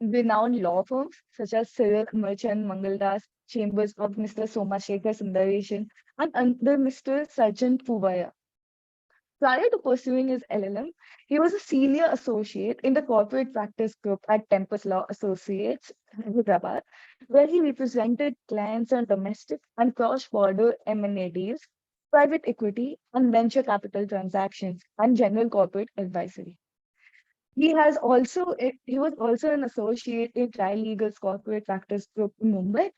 renowned law firms such as Cyril Merchant Mangaldas, Chambers of Mr. Somashekar Sundaresan, and under Mr. Sarjan Puvaya. Prior to pursuing his LLM, he was a senior associate in the corporate practice group at Tempest Law Associates, Hyderabad, where he represented clients on domestic and cross-border M&A deals, private equity, and venture capital transactions, and general corporate advisory. He was also an associate in Trilegal's corporate practice group in Mumbai,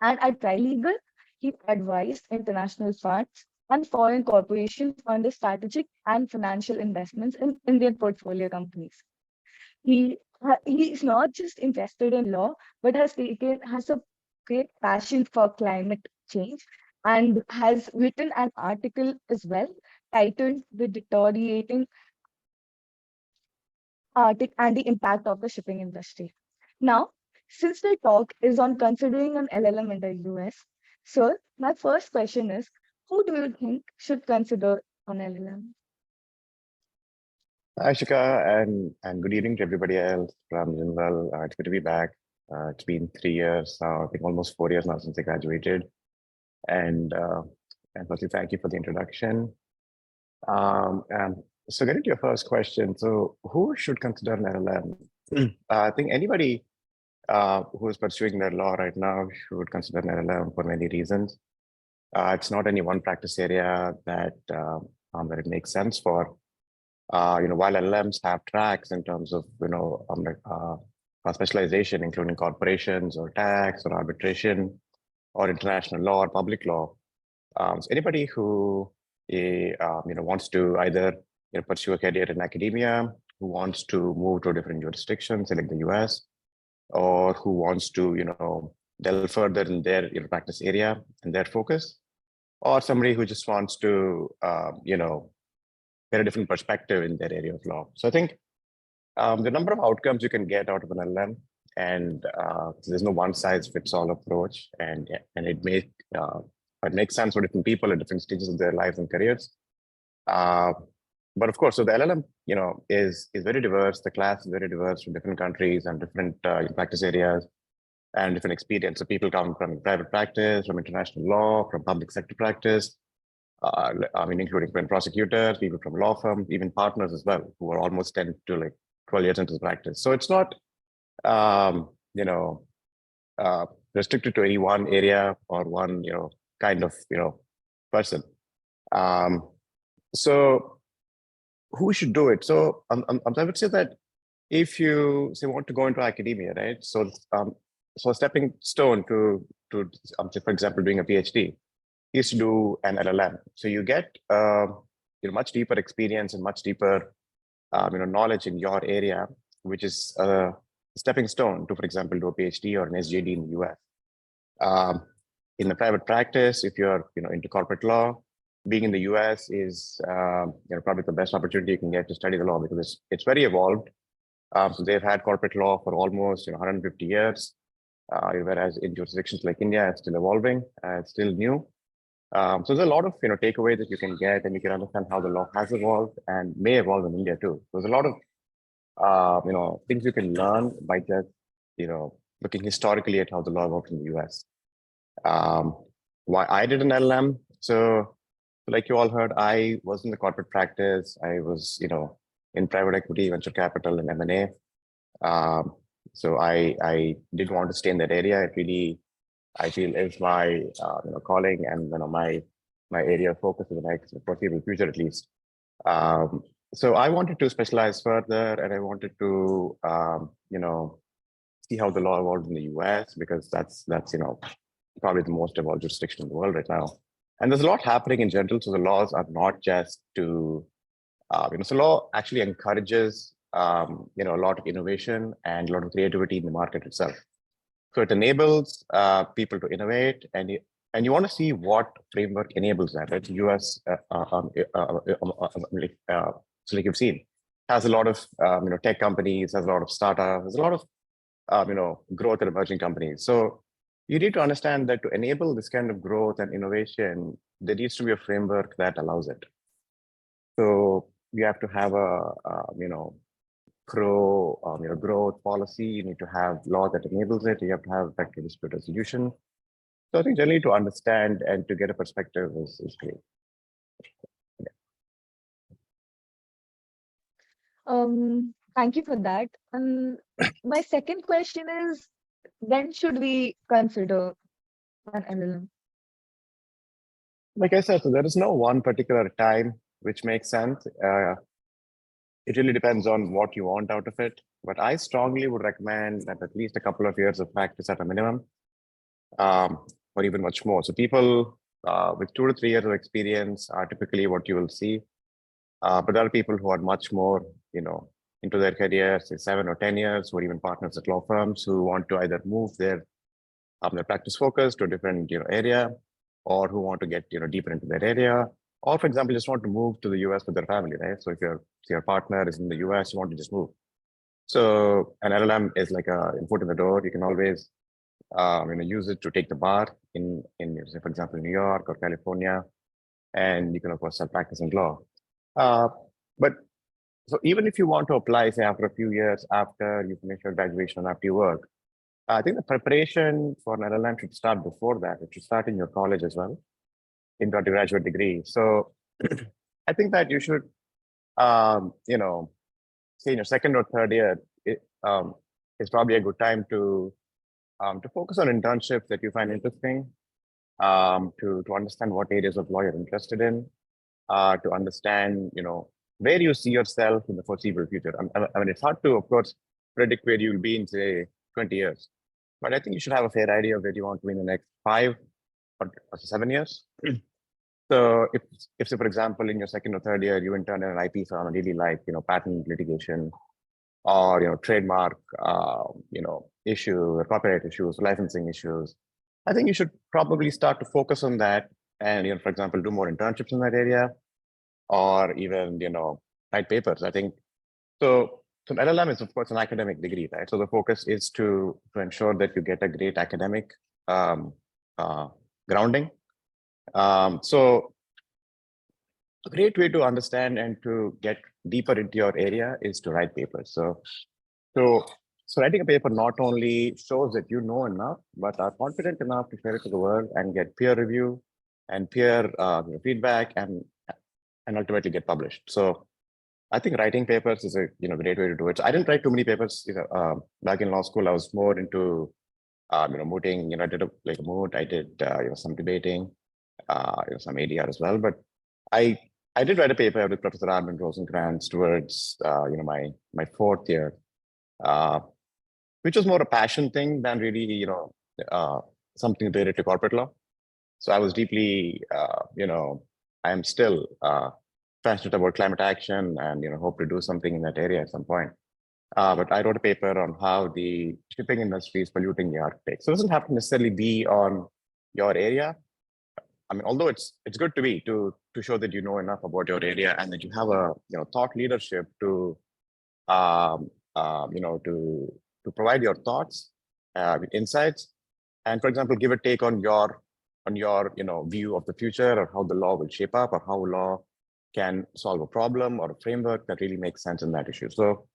and at Trilegal, he advised international funds and foreign corporations on the strategic and financial investments in Indian portfolio companies. He is not just interested in law, but has a great passion for climate change and has written an article as well titled "The Deteriorating Arctic and the Impact of the Shipping Industry." Now, since the talk is on considering an LLM in the US, sir, my first question is, who do you think should consider an LLM? Hi, Shika, and good evening to everybody else from Zinwell. It's good to be back. It's been 3 years now, I think almost 4 years now since I graduated. And firstly, thank you for the introduction. So getting to your first question, so who should consider an LLM? I think anybody who is pursuing their law right now should consider an LLM for many reasons. It's not any one practice area that it makes sense for. While LLMs have tracks in terms of specialization, including corporations or tax or arbitration or international law or public law, so anybody who wants to either pursue a career in academia, who wants to move to a different jurisdiction, say like the US, or who wants to delve further in their practice area and their focus, or somebody who just wants to get a different perspective in their area of law. So I think the number of outcomes you can get out of an LLM, and there's no one size fits all approach, and it makes sense for different people at different stages of their lives and careers. But of course, so the LLM, is very diverse. The class is very diverse from different countries and different practice areas and different experience. So people come from private practice, from international law, from public sector practice, including from prosecutors, people from law firms, even partners as well, who are almost 10 to like 12 years into the practice. So it's not, restricted to any one area or one, kind of, person. So who should do it? So I would say that if you want to go into academia, right? So a stepping stone to for example, doing a PhD is to do an LLM. So you get much deeper experience and much deeper knowledge in your area, which is a stepping stone to, for example, do a PhD or an SJD in the US. In the private practice, if you're into corporate law, being in the US is probably the best opportunity you can get to study the law, because it's very evolved. So they've had corporate law for almost 150 years, whereas in jurisdictions like India, it's still evolving, it's still new. So there's a lot of takeaway that you can get, and you can understand how the law has evolved and may evolve in India too. There's a lot of things you can learn by just looking historically at how the law works in the US. Why I did an LLM? So like you all heard, I was in the corporate practice. I was in private equity, venture capital, and M&A. So I did want to stay in that area. It really, I feel, is my calling and my area of focus for the next foreseeable future, at least. So I wanted to specialize further, and I wanted to see how the law evolved in the US, because that's probably the most evolved jurisdiction in the world right now. And there's a lot happening in general. So the laws are not just to so law actually encourages a lot of innovation and a lot of creativity in the market itself. So it enables people to innovate, and you want to see what framework enables that. Right? The US, so like you've seen, has a lot of tech companies, has a lot of startups, has a lot of growth and emerging companies. So you need to understand that to enable this kind of growth and innovation, there needs to be a framework that allows it. So you have to have a pro growth policy. You need to have law that enables it. You have to have effective dispute resolution. So I think generally to understand and to get a perspective is great. Thank you for that. My second question is, when should we consider an LLM? Like I said, so there is no one particular time which makes sense. It really depends on what you want out of it. But I strongly would recommend that at least a couple of years of practice at a minimum, or even much more. So people with 2 to 3 years of experience are typically what you will see. But there are people who are much more, into their career, say 7 or 10 years, who are even partners at law firms who want to either move their practice focus to a different, area, or who want to get, deeper into their area, or for example, just want to move to the US with their family, right? So if your partner is in the US, you want to just move. So an LLM is like a foot in the door. You can always use it to take the bar in say, for example, New York or California, and you can of course start practicing law. Uh, but so even if you want to apply, say after a few years after you finish your graduation, after you work, I think the preparation for an LLM should start before that. It should start in your college as well, in your undergraduate degree. So I think that you should, say in your second or third year, is probably a good time to focus on internships that you find interesting, to understand what areas of law you're interested in, to understand, where you see yourself in the foreseeable future. I mean, it's hard to, of course, predict where you'll be in, say, 20 years. But I think you should have a fair idea of where you want to be in the next 5 or 7 years. So if say, for example, in your second or third year, you intern in an IP firm and really like, patent litigation or, trademark, issue, or copyright issues, licensing issues, I think you should probably start to focus on that and, for example, do more internships in that area, or even, write papers. I think so. So LLM is of course an academic degree, right? So the focus is to ensure that you get a great academic um, uh, grounding. So a great way to understand and to get deeper into your area is to write papers. So, so writing a paper not only shows that you know enough, but are confident enough to share it to the world and get peer review and peer feedback and ultimately get published. So I think writing papers is a great way to do it. So I didn't write too many papers. Back in law school, I was more into mooting. I did like a moot. I did some debating, some ADR as well. But I I did write a paper with Professor Arvind Rosenkrantz towards my fourth year, uh, which was more a passion thing than really uh, something related to corporate law. So I was deeply I am still passionate about climate action and hope to do something in that area at some point. But I wrote a paper on how the shipping industry is polluting the Arctic. So it doesn't have to necessarily be on your area. I mean, although it's good to be to show that you know enough about your area and that you have a thought leadership um, to provide your thoughts, insights, and for example, give a take on your view of the future or how the law will shape up or how law can solve a problem or a framework that really makes sense in that issue. So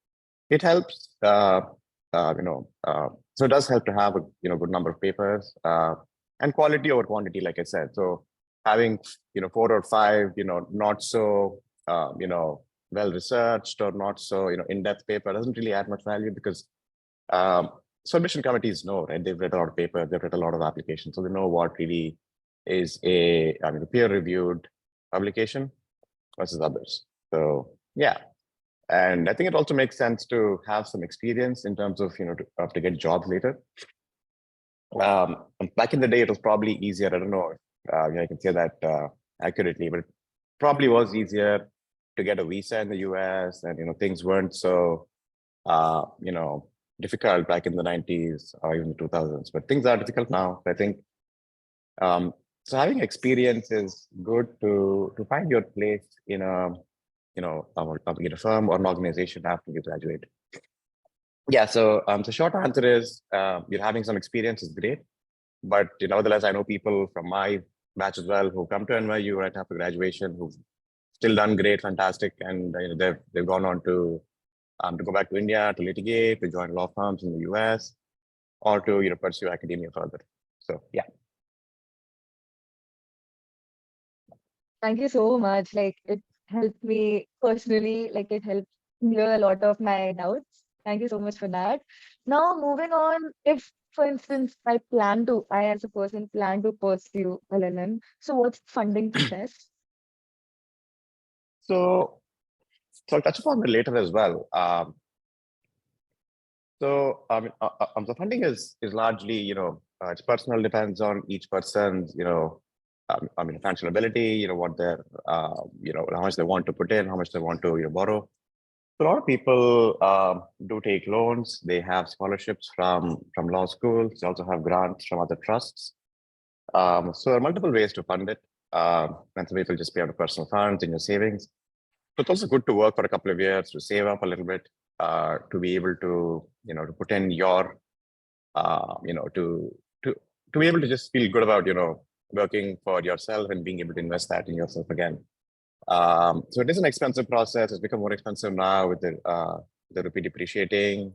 it helps. So it does help to have a good number of papers and quality over quantity, like I said. So having 4 or 5 not so well researched or not so in-depth paper doesn't really add much value, because um, submission committees know, right? They've read a lot of papers, they've read a lot of applications, so they know what really is a peer-reviewed publication versus others. So yeah, and I think it also makes sense to have some experience in terms of to get jobs later. Back in the day, it was probably easier. I don't know if I can say that accurately, but it probably was easier to get a visa in the US, and things weren't so difficult back in the 90s or even the 2000s. But things are difficult now. I think so. Having experience is good to find your place in a in a firm or an organization after you graduate. Yeah. So the short answer is you're having some experience is great, but nevertheless, I know people from my batch as well who come to NYU right after graduation who've still done great, fantastic, and they've gone on to to go back to India to litigate, to join law firms in the US, or to pursue academia further. So yeah. Thank you so much. Like it helped me personally, like it helped clear a lot of my doubts. Thank you so much for that. Now moving on, if for instance I as a person plan to pursue LLM, so what's the funding process? So I'll touch upon it later as well. So the funding is largely, it's personal, depends on each person's, financial ability, what they're, how much they want to put in, how much they want to, borrow. So a lot of people do take loans. They have scholarships from law schools. They also have grants from other trusts. So there are multiple ways to fund it. And some people just pay out of personal funds in your savings. So it's also good to work for a couple of years to save up a little bit, to be able to, to put in your, to to be able to just feel good about, working for yourself and being able to invest that in yourself again. So it is an expensive process. It's become more expensive now with the rupee depreciating,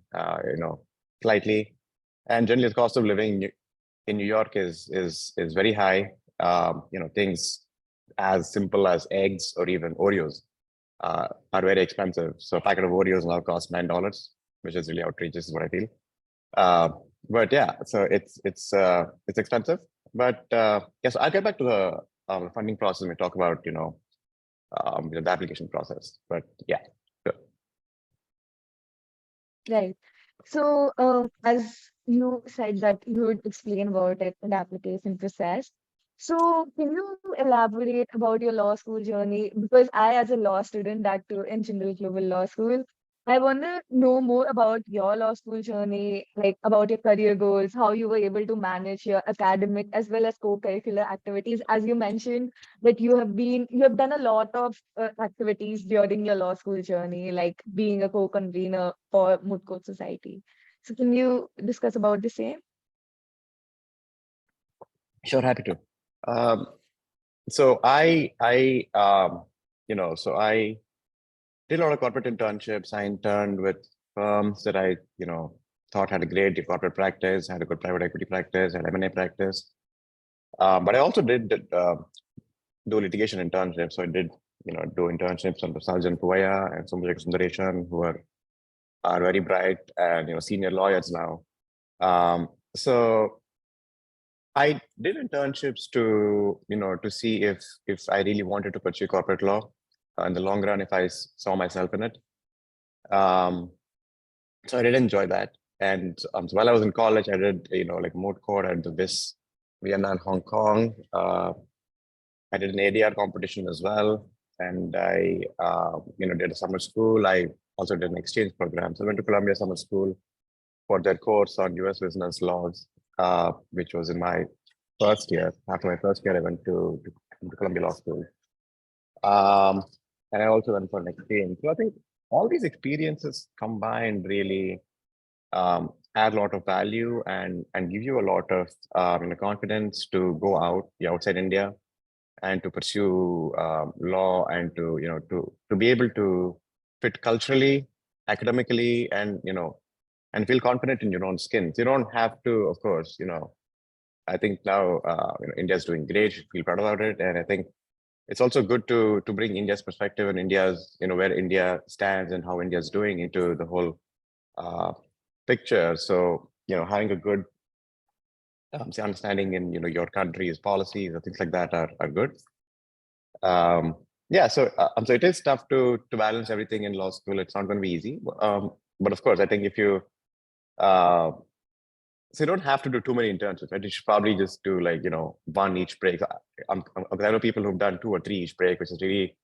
slightly, and generally the cost of living in New York is very high. Things as simple as eggs or even Oreos are very expensive. So a packet of Oreos now costs $9, which is really outrageous, is what I feel. Uh, but yeah, so it's expensive. But yes, I'll get back to the funding process when we talk about the application process. But yeah, sure. Right. So, as you said that you would explain about it in the application process. So, can you elaborate about your law school journey? Because I, as a law student, that too in General Global Law School, I want to know more about your law school journey, like about your career goals, how you were able to manage your academic as well as co-curricular activities. As you mentioned, that you have done a lot of activities during your law school journey, like being a co-convener for Moot Court Society. So can you discuss about the same? Sure, happy to. Um, so I did a lot of corporate internships. I interned with firms that I, thought had a great corporate practice, had a good private equity practice, had M&A practice. But I also did do litigation internships. So I did, do internships under Sarjan Puvaya and Sumajak Sundareshan, who are very bright and, senior lawyers now. So I did internships to, to see if I really wanted to pursue corporate law in the long run, if I saw myself in it. Um, so I did enjoy that. And so while I was in college, I did, like moot court at the BIS, Vienna and Hong Kong. I did an ADR competition as well. And I, did a summer school. I also did an exchange program. So I went to Columbia Summer School for their course on US business laws, which was in my first year. After my first year, I went to Columbia Law School. Um, and I also went for an exchange. So I think all these experiences combined really add a lot of value and give you a lot of confidence to go out outside India and to pursue law and to to be able to fit culturally, academically, and and feel confident in your own skins. You don't have to, of course, I think now India is doing great. You should feel proud about it, and I think it's also good to bring India's perspective and India's where India stands and how India is doing into the whole uh, picture. So having a good say understanding in your country's policies or things like that are good. Yeah, so it is tough to balance everything in law school. It's not going to be easy, but of course, I think if you uh, so you don't have to do too many internships, right? You should probably just do like one each break. I know people who've done two or three each break, which is really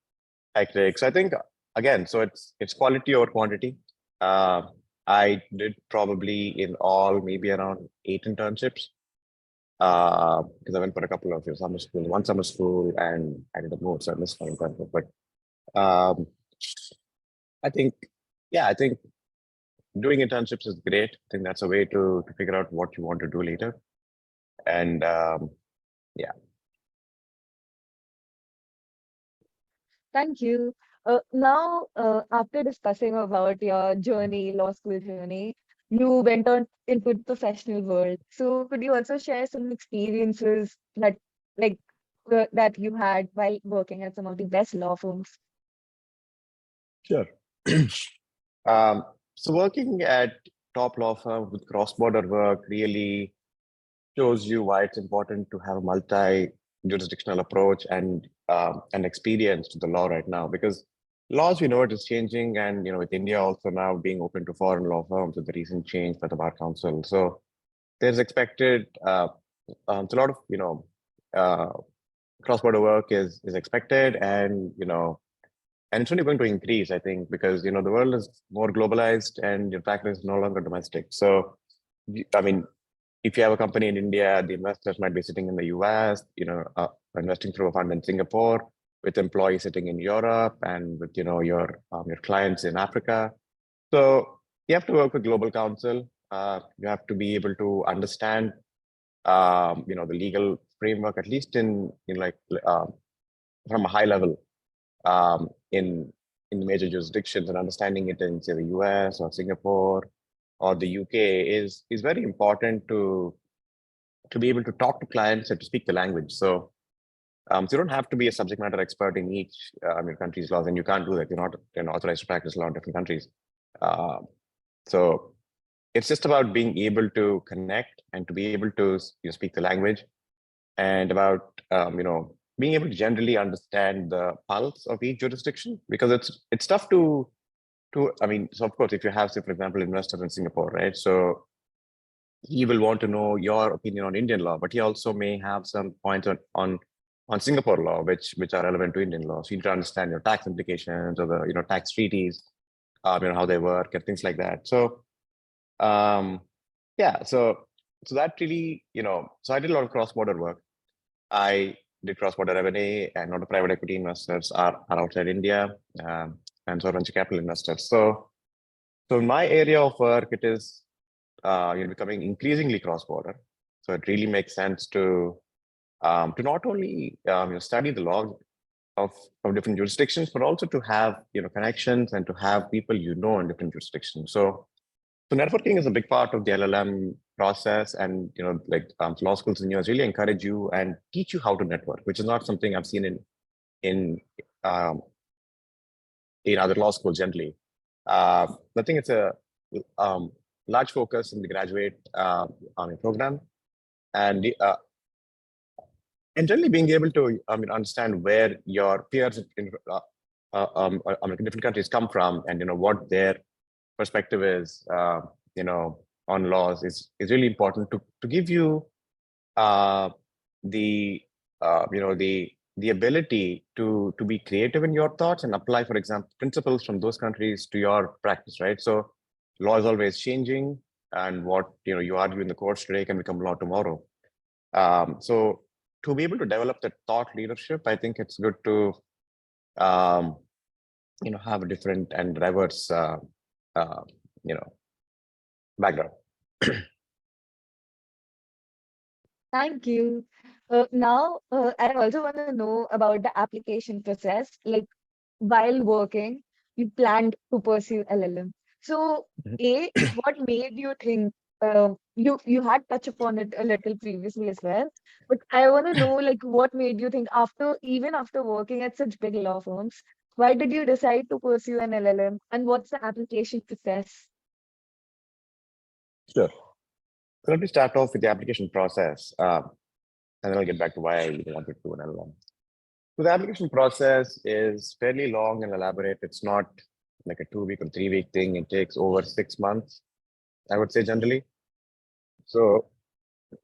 hectic. So I think again, so it's quality over quantity. Uh, I did probably in all maybe around 8 internships because I went for a couple of summer school, one summer school, and I did a more, so I missed one internship. But um, I think, yeah, I think doing internships is great. I think that's a way to figure out what you want to do later. And yeah, Thank you. Now, after discussing about your journey, law school journey, you went on into the professional world. So, could you also share some experiences like, that you had while working at some of the best law firms? Sure. um, so working at top law firm with cross-border work really shows you why it's important to have a multi-jurisdictional approach and experience to the law right now, because laws, we know it is changing, and with India also now being open to foreign law firms with the recent change by the Bar Council. So there's expected it's a lot of uh, cross-border work is expected, and it's only going to increase, I think, because the world is more globalized and your practice is no longer domestic. So I mean, if you have a company in India, the investors might be sitting in the US, investing through a fund in Singapore, with employees sitting in Europe, and with your clients in Africa. So you have to work with global counsel. You have to be able to understand the legal framework, at least in like from a high level, in major jurisdictions, and understanding it in, say, the US or Singapore or the UK is very important to be able to talk to clients and to speak the language. So you don't have to be a subject matter expert in each your country's laws, and you can't do that. You're not authorized to practice law in different countries. Uh, so it's just about being able to connect and to be able to speak the language, and about being able to generally understand the pulse of each jurisdiction, because it's tough to I mean, so of course, if you have, say, for example, investors in Singapore, right? So he will want to know your opinion on Indian law, but he also may have some points on Singapore law, which are relevant to Indian law. So you need to understand your tax implications, or the tax treaties, how they work and things like that. So um, yeah, so that really, so I did a lot of cross-border work. I did cross-border M&A, and a lot of private equity investors are outside India, and so venture capital investors. So in my area of work, it is becoming increasingly cross-border. So it really makes sense to not only study the law of different jurisdictions, but also to have connections and to have people in different jurisdictions. So networking is a big part of the LLM process, and like law schools in US really encourage you and teach you how to network, which is not something I've seen in um, in other law schools generally. I think it's a um, large focus in the graduate program, and generally being able to understand where your peers in different countries come from, and what their perspective is on laws is really important to give you uh, the the ability to be creative in your thoughts and apply, for example, principles from those countries to your practice, right? So law is always changing, and what you argue in the courts today can become law tomorrow. So to be able to develop that thought leadership, I think it's good to um, have a different and diverse uh, you know background. Thank you. Now, I also want to know about the application process. Like, while working, you planned to pursue LLM. So, Mhm. what made you think? You had touched upon it a little previously as well, but I want to know, like, what made you think, even after working at such big law firms, why did you decide to pursue an LLM, and what's the application process? Sure. So let me start off with the application process, and then I'll get back to why I really wanted to do an LLM. So the application process is fairly long and elaborate. It's not like a 2 week or 3 week thing. It takes over 6 months, I would say, generally. So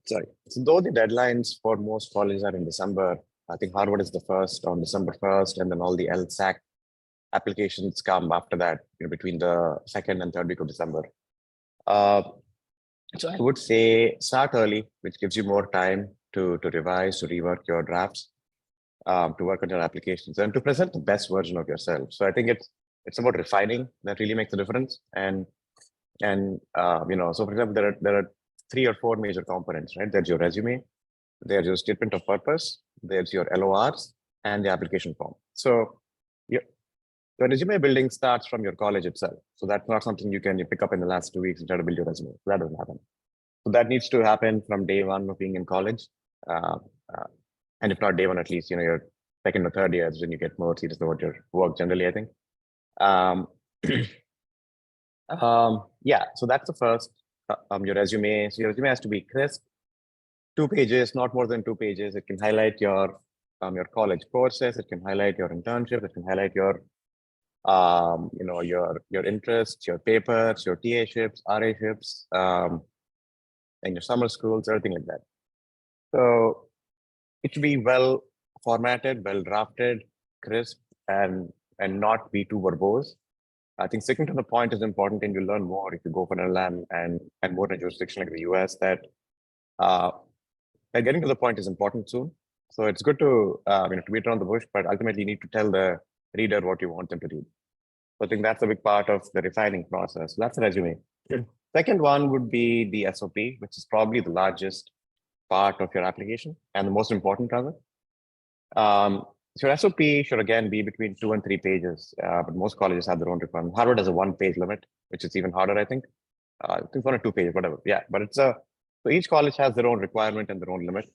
sorry. So though the deadlines for most colleges are in December, I think Harvard is the first on December 1st, and then all the LSAC applications come after that, between the second and third week of December. Uh, so I would say start early, which gives you more time to revise, to rework your drafts, to work on your applications, and to present the best version of yourself. So I think it's about refining that really makes a difference. And so for example, there are 3 or 4 major components, right? There's your resume, there's your statement of purpose, there's your LORs, and the application form. So yeah, Your resume building starts from your college itself. So that's not something you pick up in the last 2 weeks and try to build your resume. That doesn't happen. So that needs to happen from day one of being in college. Uh, uh, and if not day one, at least, your second or third years when you get more serious about your work generally, I think. Um, yeah, so that's the first, your resume. So your resume has to be crisp, 2 pages, not more than 2 pages. It can highlight your college courses. It can highlight your internship. It can highlight your interests, your papers, your TA ships, RA ships, and your summer schools, everything like that. So it should be well formatted, well drafted, crisp, and not be too verbose. I think sticking to the point is important, and you learn more if you go for an LM and more in a jurisdiction like the US. Uh, that getting to the point is important soon. So it's good to beat around the bush, but ultimately you need to tell the reader what you want them to read. So I think that's a big part of the refining process. That's the resume. Second one would be the SOP, which is probably the largest part of your application and the most important rather. So your SOP should again be between 2 and 3 pages, but most colleges have their own requirement. Harvard has a 1 page limit, which is even harder, I think. I think 1 or 2 pages, whatever. Yeah, but so each college has their own requirement and their own limit.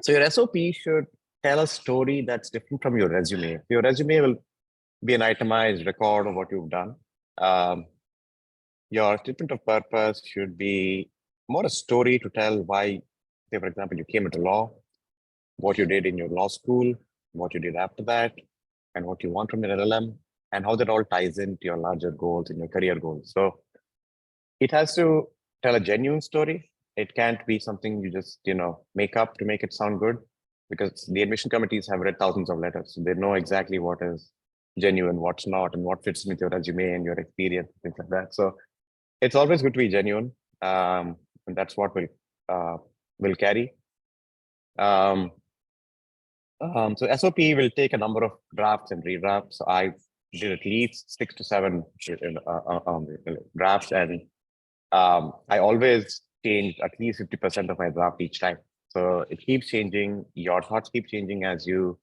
So your SOP should tell a story that's different from your resume. Your resume will be an itemized record of what you've done. Um, your statement of purpose should be more a story to tell why, say, for example, you came into law, what you did in your law school, what you did after that, and what you want from your LLM, and how that all ties into your larger goals and your career goals. So it has to tell a genuine story. It can't be something you just, make up to make it sound good, because the admission committees have read thousands of letters. So they know exactly what is genuine, what's not, and what fits with your resume and your experience, things like that. So it's always good to be genuine. And that's what will carry. Um, so SOP will take a number of drafts and redrafts. So I did at least 6 to 7 drafts, and I always change at least 50% of my draft each time. So it keeps changing. Your thoughts keep changing as you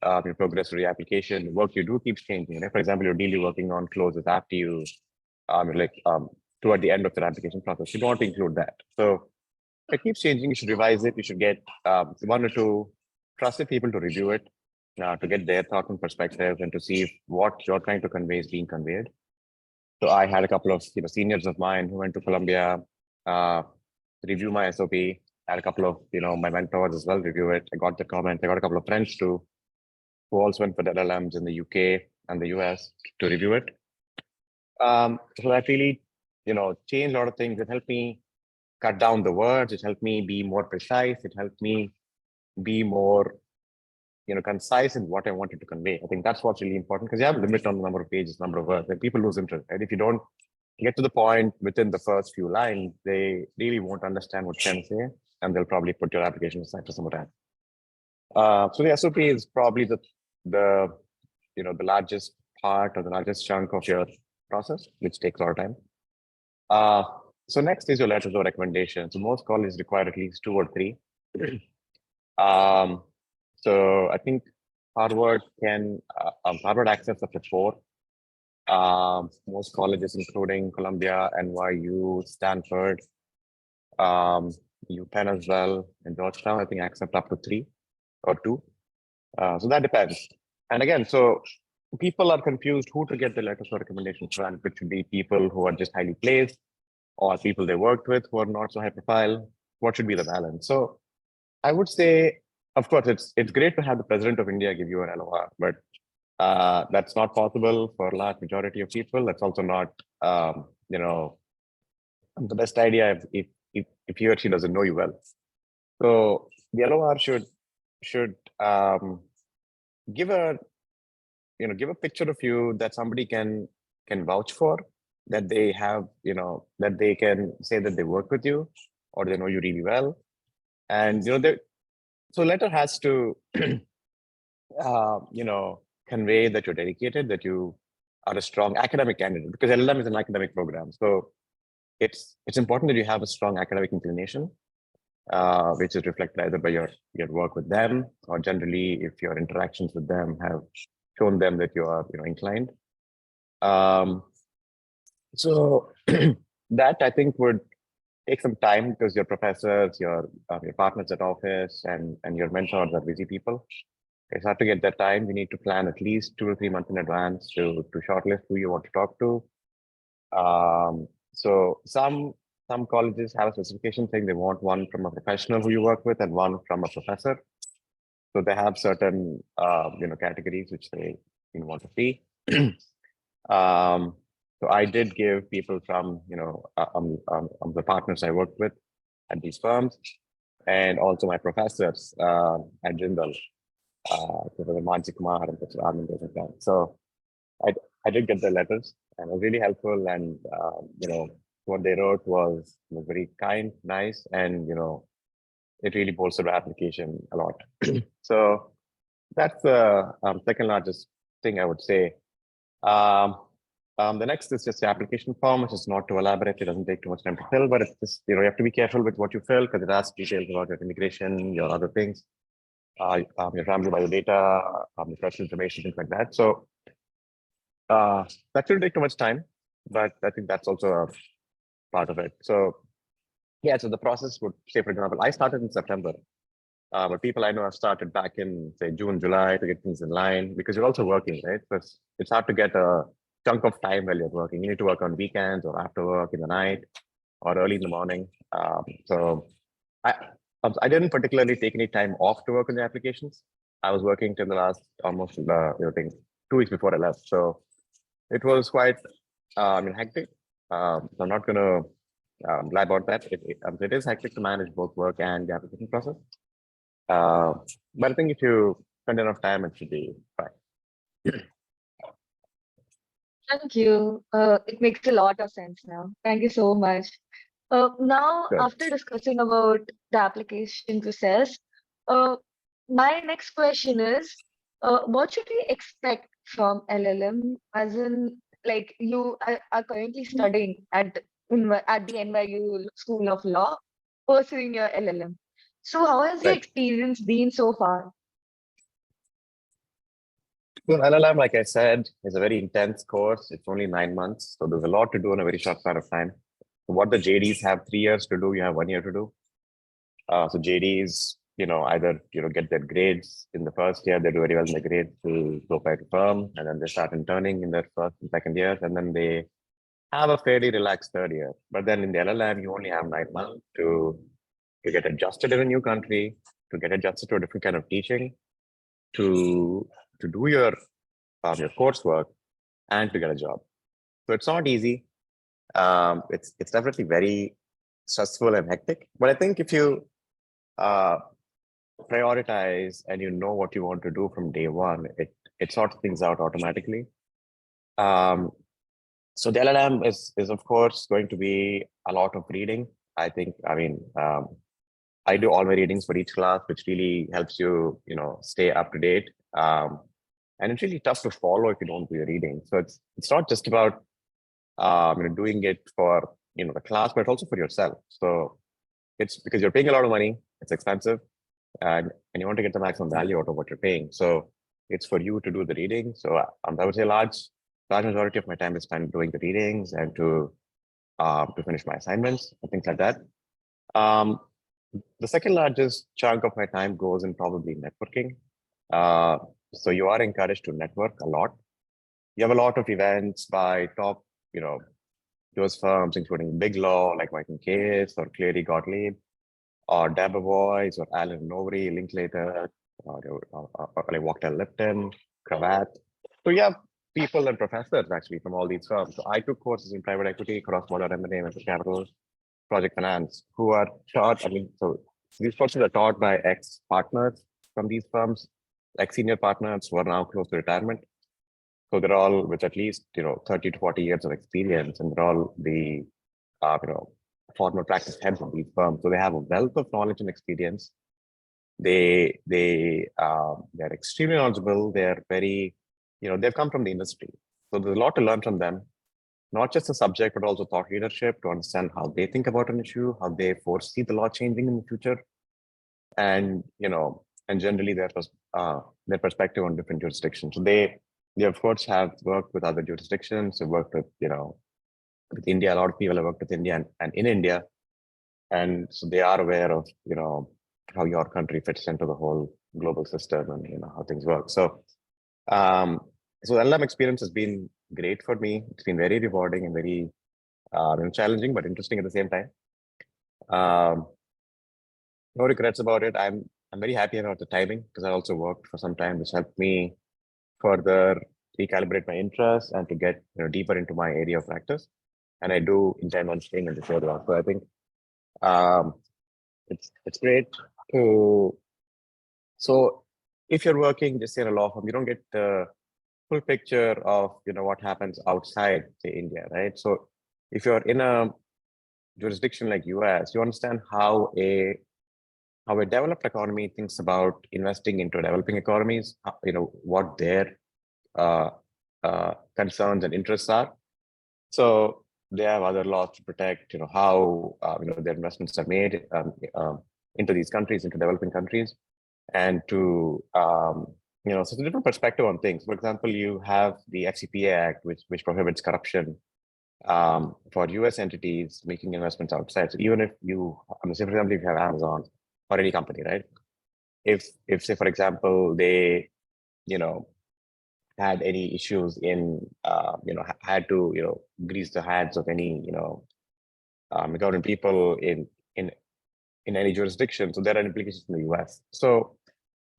progress through your application. The work you do keeps changing. For example, you're really working on closes after you, toward the end of your application process. You don't want to include that. So it keeps changing. You should revise it. You should get 1 or 2 trusted people to review it, to get their thoughts and perspectives, and to see if what you're trying to convey is being conveyed. So I had a couple of seniors of mine who went to Columbia, review my SOP. I had a couple of my mentors as well review it. I got the comments. I got a couple of friends too, who also went for the LLMs in the UK and the US to review it. So that really changed a lot of things. It helped me cut down the words. It helped me be more precise. It helped me be more concise in what I wanted to convey. I think that's what's really important, because you have a limit on the number of pages, number of words, and people lose interest. Right? If you don't get to the point within the first few lines, they really won't understand what you're trying to say, and they'll probably put your application aside for some time. So the SOP is probably the largest part or the largest chunk of your process, which takes a lot of time. So next is your letters of recommendation. So most colleges require at least 2 or 3. So I think Harvard accepts up to 4. Most colleges, including Columbia, NYU, Stanford, UPenn as well, and Georgetown, I think accept up to 3 or 2. So that depends. And again, so people are confused who to get the letters of recommendation from, which should be people who are just highly placed, or people they worked with who are not so high profile. What should be the balance? So I would say, of course, it's great to have the president of India give you an LOR, but that's not possible for a large majority of people. That's also not, the best idea if he or she doesn't know you well. So the LOR should give a picture of you that somebody can vouch for, that they have, that they can say that they work with you or they know you really well. And, so letter has to, convey that you're dedicated, that you are a strong academic candidate, because LLM is an academic program. So it's important that you have a strong academic inclination, which is reflected either by your work with them, or generally if your interactions with them have shown them that you are, inclined. So that I think would take some time because your professors, your partners at office, and your mentors are busy people. It's hard to get that time. You need to plan at least 2 to 3 months in advance to shortlist who you want to talk to. So some colleges have a specification saying they want one from a professional who you work with and one from a professor. So they have certain categories which they want to see. um, so I did give people from the partners I worked with at these firms, and also my professors at Jindal, Mansi Kumar and Mr. Arvind and that. So I did get the letters, and it was really helpful. And what they wrote was very kind, nice, and it really bolstered my application a lot. So that's the second largest thing I would say. Um, the next is just the application form, which is not too elaborate. It doesn't take too much time to fill, but it's just, you have to be careful with what you fill because it asks details about your immigration, your other things, your family biodata, your personal information, things like that. So that shouldn't take too much time, but I think that's also a part of it. So yeah, so the process would say, for example, I started in September. But people I know have started back in, say, June, July to get things in line because you're also working, right? Because it's hard to get a chunk of time while you're working. You need to work on weekends or after work in the night or early in the morning. So I, I didn't particularly take any time off to work on the applications. I was working till the last almost, thing, 2 weeks before I left. So it was quite, hectic. So I'm not going to lie about that. It is hectic to manage both work and the application process. But I think if you spend enough time, it should be fine. Thank you. It makes a lot of sense now. Thank you so much. Now, Good. after discussing about the application process, uh, my next question is, what should we expect from LLM? As in, like you are currently studying at the NYU School of Law, pursuing your LLM. So, how has your Right. experience been so far? So LLM, like I said, is a very intense course. It's only 9 months. So there's a lot to do in a very short span of time. What the JDs have 3 years to do, you have 1 year to do. So JDs, either, get their grades in the first year, they do very well in the grades to go back to firm, and then they start interning in their first and second years, and then they have a fairly relaxed third year. But then in the LLM, you only have 9 months to get adjusted in a new country, to get adjusted to a different kind of teaching, to do your coursework, and to get a job. So it's not easy. It's definitely very stressful and hectic. But I think if you uh, prioritize and you know what you want to do from day one, it sorts things out automatically. Um, so the LLM is of course going to be a lot of reading. I think. I do all my readings for each class, which really helps you, stay up to date. And it's really tough to follow if you don't do your reading. So it's not just about doing it for the class, but also for yourself. So it's because you're paying a lot of money, it's expensive, and you want to get the maximum value out of what you're paying. So it's for you to do the reading. So I would say large majority of my time is spent doing the readings and to finish my assignments and things like that. Um, the second largest chunk of my time goes in probably networking. Uh, so you are encouraged to network a lot. You have a lot of events by top, those firms, including Big Law, like White and Case, or Cleary Gottlieb, or Debevoise, or Allen Novery, Linklater, or like Wachtell Lipton, Cravat. So you have people and professors actually from all these firms. So I took courses in private equity, cross-border M&A, venture capital, project finance, who are taught. So these courses are taught by ex-partners from these firms, like senior partners who are now close to retirement. So they're all with at least 30 to 40 years of experience, and they're all the former practice heads of these firms. So they have a wealth of knowledge and experience. They're extremely knowledgeable. They're very, they've come from the industry. So there's a lot to learn from them, not just the subject, but also thought leadership to understand how they think about an issue, how they foresee the law changing in the future, and and generally their perspective on different jurisdictions. So they of course have worked with other jurisdictions. They worked with, with India. A lot of people have worked with India and in India, and so they are aware of, how your country fits into the whole global system and how things work. Um, so LLM experience has been great for me. It's been very rewarding and very challenging, but interesting at the same time. Um, no regrets about it. I'm very happy about the timing because I also worked for some time, which helped me further recalibrate my interests and to get deeper into my area of practice. And I do intend on staying in this area. So I think um, it's great to. So if you're working just in a law firm, you don't get the full picture of what happens outside, say, India, right? So if you're in a jurisdiction like US, you understand how a developed economy thinks about investing into developing economies, what their uh, concerns and interests are. So they have other laws to protect, how their investments are made into these countries, into developing countries, and to so it's a different perspective on things. For example, you have the FCPA Act, which prohibits corruption for US entities making investments outside. So even if say for example, if you have Amazon or any company, right? If say for example they had any issues in had to grease the hands of any government people in in any jurisdiction, so there are implications in the US. So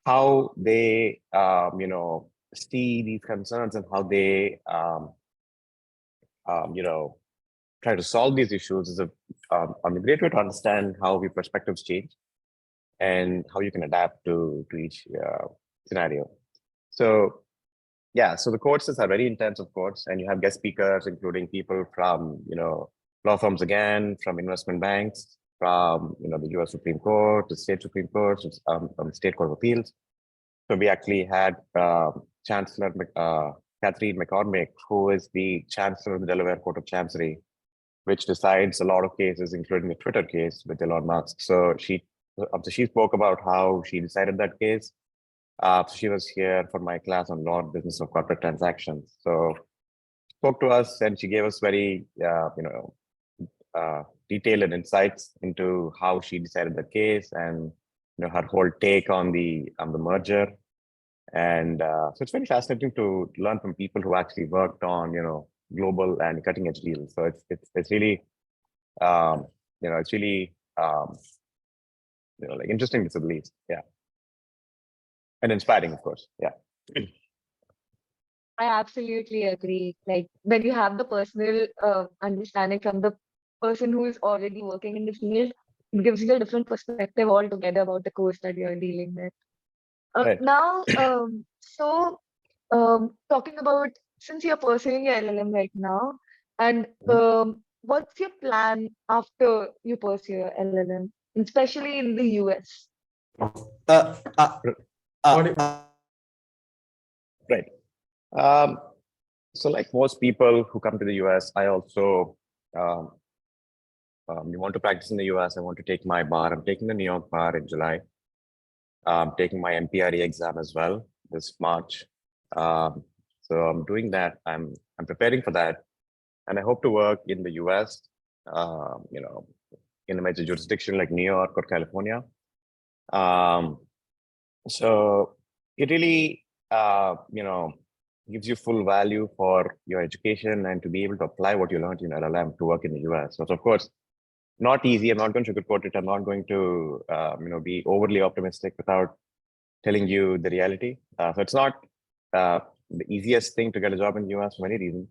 how they see these concerns and how they try to solve these issues is a great way to understand how your perspectives change and how you can adapt to each scenario. So yeah, so the courses are very intense, of course, and you have guest speakers, including people from law firms again, from investment banks, from the U.S. Supreme Court, the state Supreme Court, from the State Court of Appeals. So we actually had Chancellor Catherine McCormick, who is the Chancellor of the Delaware Court of Chancery, which decides a lot of cases, including the Twitter case with Elon Musk. So she spoke about how she decided that case. She was here for my class on law and business of corporate transactions. So spoke to us and she gave us very detailed and insights into how she decided the case and her whole take on the merger. And so it's very fascinating to learn from people who actually worked on global and cutting edge deals. So it's really it's really like interesting to say the least. Yeah, and inspiring, of course. Yeah. I absolutely agree. Like when you have the personal understanding from the person who is already working in the field, it gives you a different perspective altogether about the course that you're dealing with. Right. Now, talking about since you're pursuing your LLM right now, and Mhm. what's your plan after you pursue your LLM, especially in the US? Right. Um, so like most people who come to the US, I also um, you want to practice in the US. I want to take my bar. I'm taking the New York bar in July. Taking my MPRE exam as well this March. So I'm doing that. I'm preparing for that, and I hope to work in the US. In a major jurisdiction like New York or California. Um, so it really, gives you full value for your education and to be able to apply what you learned in LLM to work in the US. So, of course, not easy. I'm not going to sugarcoat it. I'm not going to, be overly optimistic without telling you the reality. So it's not the easiest thing to get a job in the US for many reasons.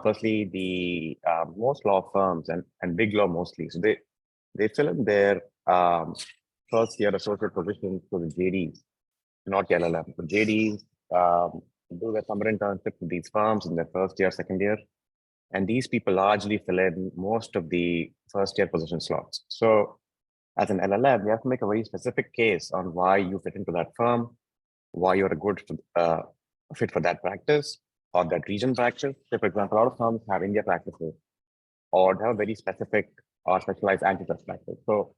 Firstly, the most law firms and big law mostly, so they fill in their first year associate positions for the JDs, not LLM. The JDs do their summer internship with these firms in their first year, second year, and these people largely fill in most of the first year position slots. So as an LLM, you have to make a very specific case on why you fit into that firm, why you're a good fit for that practice or that region practice. So for example, a lot of firms have India practices or they have a very specific or specialized antitrust practice. So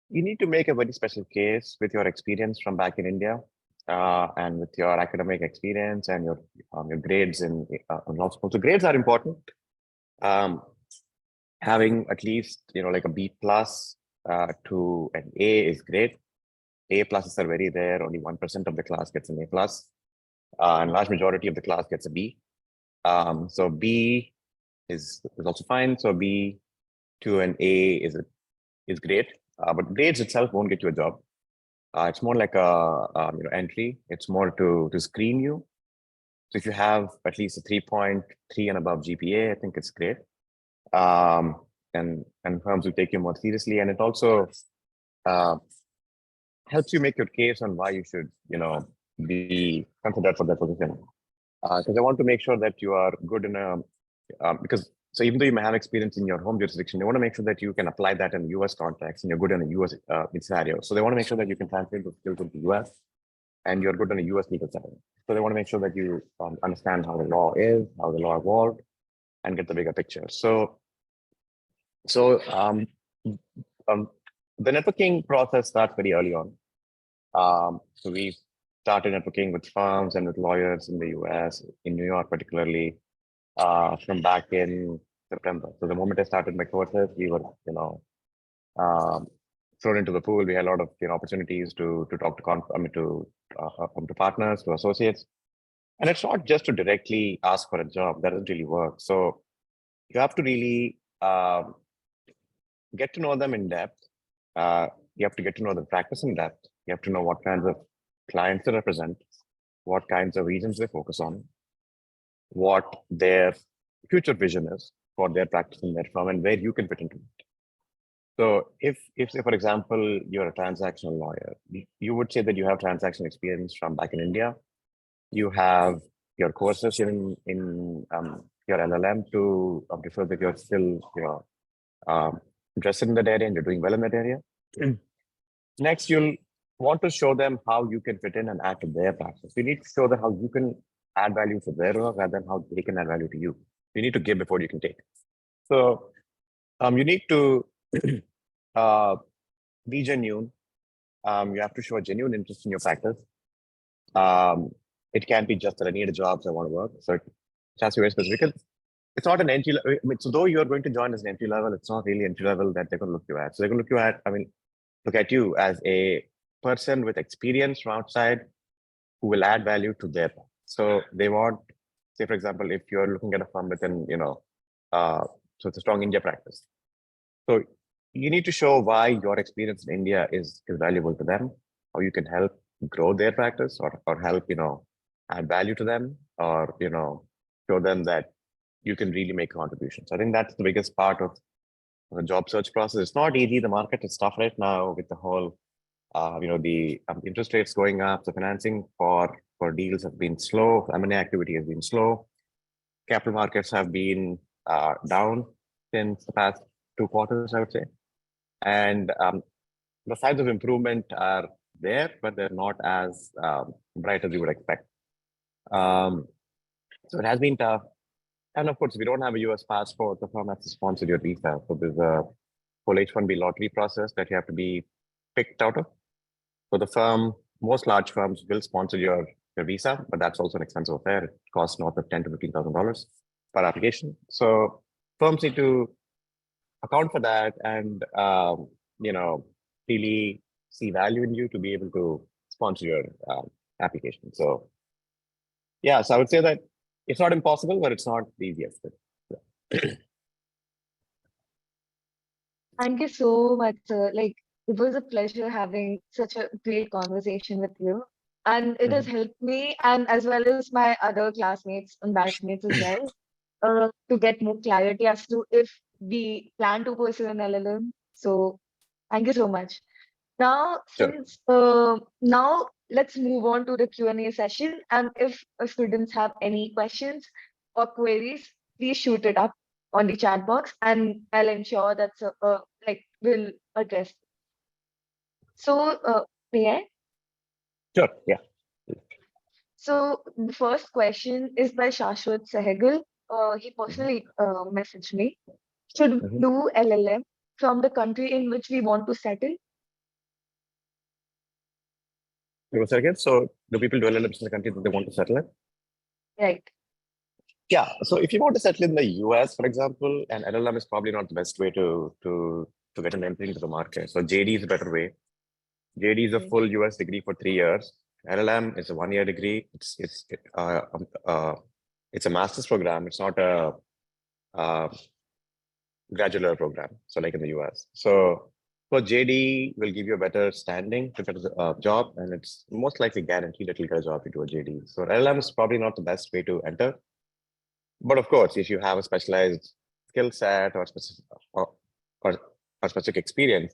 you need to make a very special case with your experience from back in India and with your academic experience and your grades in law school. So grades are important. Um, Having at least like a B plus to an A is great. A pluses are very rare. Only 1% of the class gets an A plus, and large majority of the class gets a B. So B is also fine. So B to an A is great, but grades itself won't get you a job. It's more like a entry. It's more to screen you. So if you have at least a 3.3 and above GPA, I think it's great. Um, and firms will take you more seriously, and it also uh, helps you make your case on why you should be considered for that position. Because I want to make sure that you are good in a because so even though you may have experience in your home jurisdiction, they want to make sure that you can apply that in US context and you're good in a US scenario. So they want to make sure that you can translate those skills into US and you're good in a US legal setting. So they want to make sure that you understand how the law is, how the law evolved, and get the bigger picture. So um, the networking process starts very early on. So we started networking with firms and with lawyers in the US, in New York particularly, from back in September. So the moment I started my courses, we were, um, thrown into the pool. We had a lot of opportunities to talk to to partners, to associates, and it's not just to directly ask for a job. That doesn't really work. So you have to really get to know them in depth. You have to get to know the practice in depth. You have to know what kinds of clients they represent, what kinds of regions they focus on, what their future vision is for their practice in their firm, and where you can fit into it. So if say, for example, you're a transactional lawyer, you would say that you have transaction experience from back in India. You have your courses in your LLM to prefer that you're still interested in that area and you're doing well in that area. Next, you'll want to show them how you can fit in and add to their practice. You need to show them how you can add value to their work rather than how they can add value to you. You need to give before you can take. So you need to uh, be genuine. You have to show a genuine interest in your practice. It can't be just that I need a job, so I want to work. So it has to be very specific. It's not an entry level. I mean, so though you're going to join as an entry level, it's not really entry level that they're going to look you at. So they're going to look you at, look at you as a person with experience from outside who will add value to their. So they want, say, for example, if you're looking at a firm within, so it's a strong India practice. So you need to show why your experience in India is valuable to them, how you can help grow their practice or help, add value to them or, show them that you can really make contributions. I think that's the biggest part of the job search process. It's not easy. The market is tough right now with the whole, the interest rates going up. The financing for deals have been slow. M&A activity has been slow. Capital markets have been down since the past 2 quarters, I would say. And the signs of improvement are there, but they're not as bright as you would expect. So it has been tough. And of course, if you don't have a US passport, the firm has to sponsor your visa. So there's a whole H-1B lottery process that you have to be picked out of. So the firm, most large firms will sponsor your visa, but that's also an expensive affair. It costs north of $10,000 to $15,000 per application. So firms need to account for that and really see value in you to be able to sponsor your application. So yeah, so I would say that it's not impossible, but it's not the easiest. Thank you so much, sir. Like, it was a pleasure having such a great conversation with you. And it has Mhm. helped me and as well as my other classmates and batchmates as well to get more clarity as to if we plan to pursue an LLM. So thank you so much. Now, Sure. since now let's move on to the Q&A session. And if students have any questions or queries, please shoot it up on the chat box, and I'll ensure that we'll address. So, may I? Sure. Yeah. So the first question is by Shashwat Sehgal. He Mhm. personally messaged me. Should we Mhm. do LLM from the country in which we want to settle? Again, so do people do LLMs in the country that they want to settle in? Right. Yeah. So if you want to settle in the US, for example, an LLM is probably not the best way to get an entry into the market. So JD is a better way. JD is a Right. full US degree for 3 years. LLM is a 1 year degree. It's a master's program. It's not a uh, graduate level program. So like in the US. So JD will give you a better standing to get a job, and it's most likely guaranteed that you'll get a job if you do a JD. So LLM is probably not the best way to enter. But of course, if you have a specialized skill set or, or specific experience,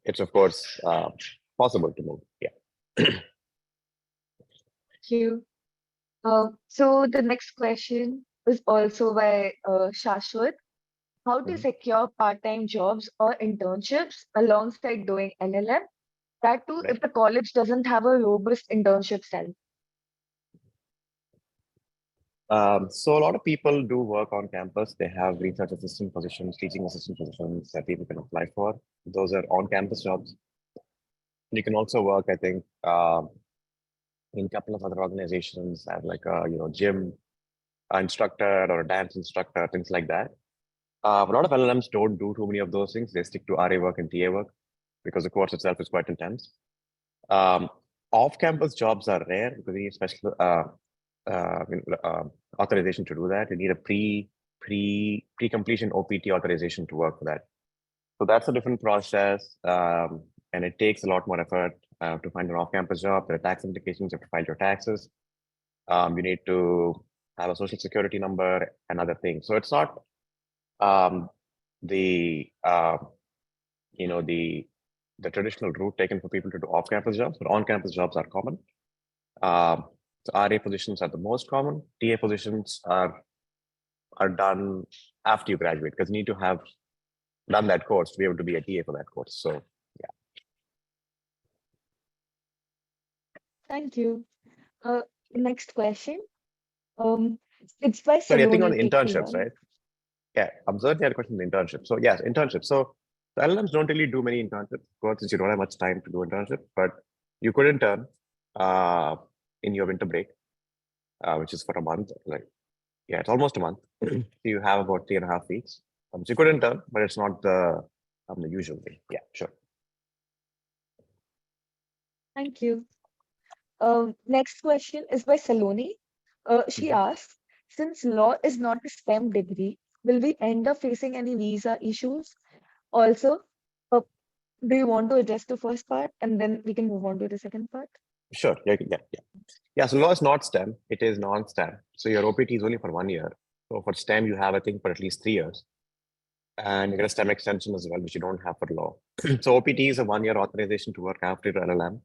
it's of course possible to move. Yeah. Thank you. So the next question is also by Shashwat. How to Mhm. secure part-time jobs or internships alongside doing LLM? That too, Right. if the college doesn't have a robust internship cell. So a lot of people do work on campus. They have research assistant positions, teaching assistant positions that people can apply for. Those are on-campus jobs. You can also work, I think, in a couple of other organizations as like a gym instructor or a dance instructor, things like that. A lot of LLMs don't do too many of those things. They stick to RA work and TA work because the course itself is quite intense. Um, Off-campus jobs are rare because you need special uh, authorization to do that. You need a pre-completion OPT authorization to work for that. So that's a different process, and it takes a lot more effort to find an off-campus job. There are tax implications. You have to file your taxes. You need to have a social security number and other things. So it's not um, the the traditional route taken for people to do off-campus jobs, but on-campus jobs are common. Um, so RA positions are the most common. TA positions are done after you graduate because you need to have done that course to be able to be a TA for that course. So yeah. Thank you. Uh, Next question. Um, it's by Sorry, I think on Saloni the internships, KQL. right? Yeah, observe the other question on the internship. So yes, internship. So the LLMs don't really do many internships, of course, since you don't have much time to do internship, but you could intern uh, in your winter break, which is for a month. Like, yeah, it's almost a month. So you have about 3.5 weeks. So you could intern, but it's not the usual way. Yeah, sure. Thank you. Next question is by Saloni. She Mhm. asks, since law is not a STEM degree, will we end up facing any visa issues? Also, uh, do you want to address the first part and then we can move on to the second part? Sure. Yeah, yeah, yeah. Yeah, so law is not STEM, it is non-STEM. So your OPT is only for 1 year. So for STEM, you have, I think, for at least 3 years. And you get a STEM extension as well, which you don't have for law. So OPT is a 1 year authorization to work after your LLM.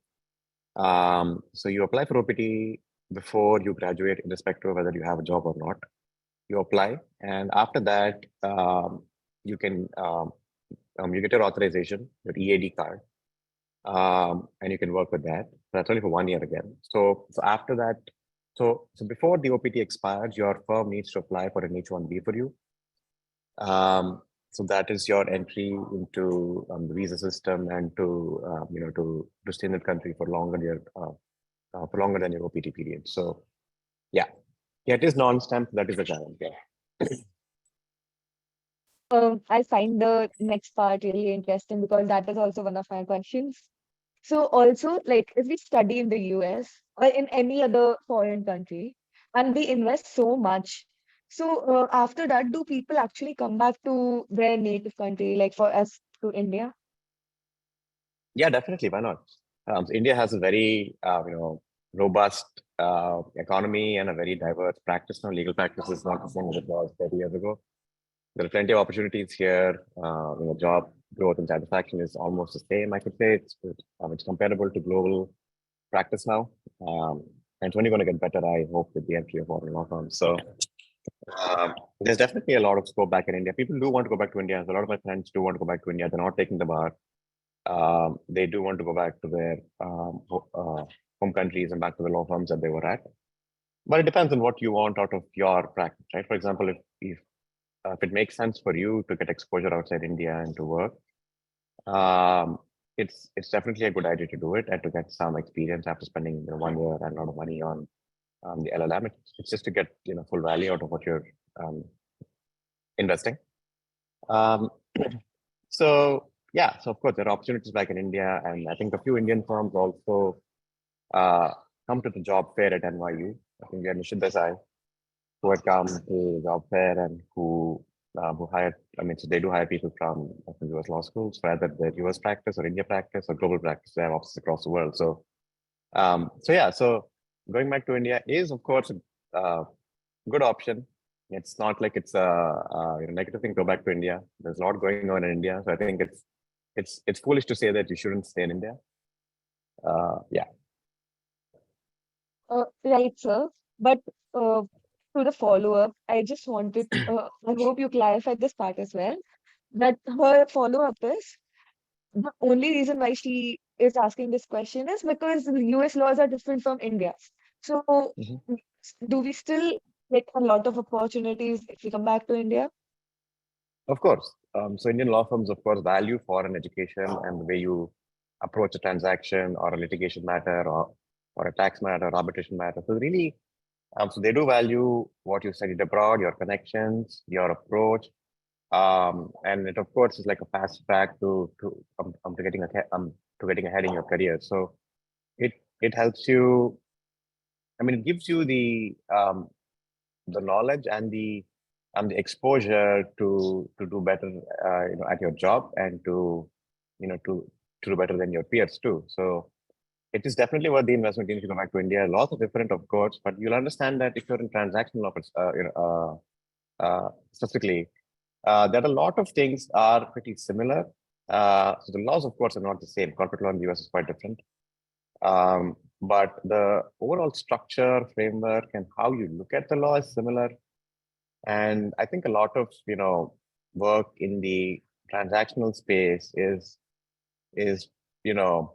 So you apply for OPT before you graduate, irrespective of whether you have a job or not. You apply, and after that, you can you get your authorization, your EAD card, and you can work with that. That's only for 1 year again. So after that, so before the OPT expires, your firm needs to apply for an H-1B for you. So that is your entry into the visa system and to stay in the country for longer than your OPT period. So yeah, yeah, it is non-stamp. That is the challenge. Yeah. I find the next part really interesting because that is also one of my questions. So also, like if we study in the US or in any other foreign country and we invest so much, so after that, do people actually come back to their native country, like for us to India? Yeah, definitely. Why not? So India has a very robust economy and a very diverse practice now. Legal practice is not the same as it was 30 years ago. There are plenty of opportunities here. Job growth and satisfaction is almost the same. I could say it's comparable to global practice now, and it's only going to get better. I hope with the entry of foreign law firms. So there's definitely a lot of scope back in India. People do want to go back to India. A lot of my friends do want to go back to India. They're not taking the bar. They do want to go back to their home countries and back to the law firms that they were at. But it depends on what you want out of your practice, right? For example, if it makes sense for you to get exposure outside India and to work, um, it's definitely a good idea to do it and to get some experience after spending 1 year and a lot of money on the LLM. It's just to get full value out of what you're um, investing. Um, so yeah, so of course there are opportunities like in India, and I think a few Indian firms also uh, come to the job fair at NYU. I think we had Nishit Desai who had come to the job fair and who hired. I mean, so they do hire people from US law schools, whether the US practice or India practice or global practice. They have offices across the world. So yeah, so going back to India is of course a good option. It's not like it's a negative thing to go back to India. There's a lot going on in India, so I think it's foolish to say that you shouldn't stay in India. Yeah. Right, sir. But to the follow-up, I just wanted, I hope you clarified this part as well, that her follow-up is the only reason why she is asking this question is because the US laws are different from India's. So, Mhm. do we still get a lot of opportunities if we come back to India? Of course. So Indian law firms, of course, value foreign education and the way you approach a transaction or a litigation matter or a tax matter, arbitration matter. So really, so they do value what you studied abroad, your connections, your approach, and it of course is like a fast track to getting ahead in your career. So it it helps you. I mean, it gives you the knowledge and the exposure to do better at your job and to you know to do better than your peers too. So it is definitely worth the investment if you go back to India. Lots of different, of course, but you'll understand that if you're in transactional offers, specifically, that a lot of things are pretty similar. So the laws, of course, are not the same. Corporate law in the US is quite different. But the overall structure, framework, and how you look at the law is similar. And I think a lot of work in the transactional space is you know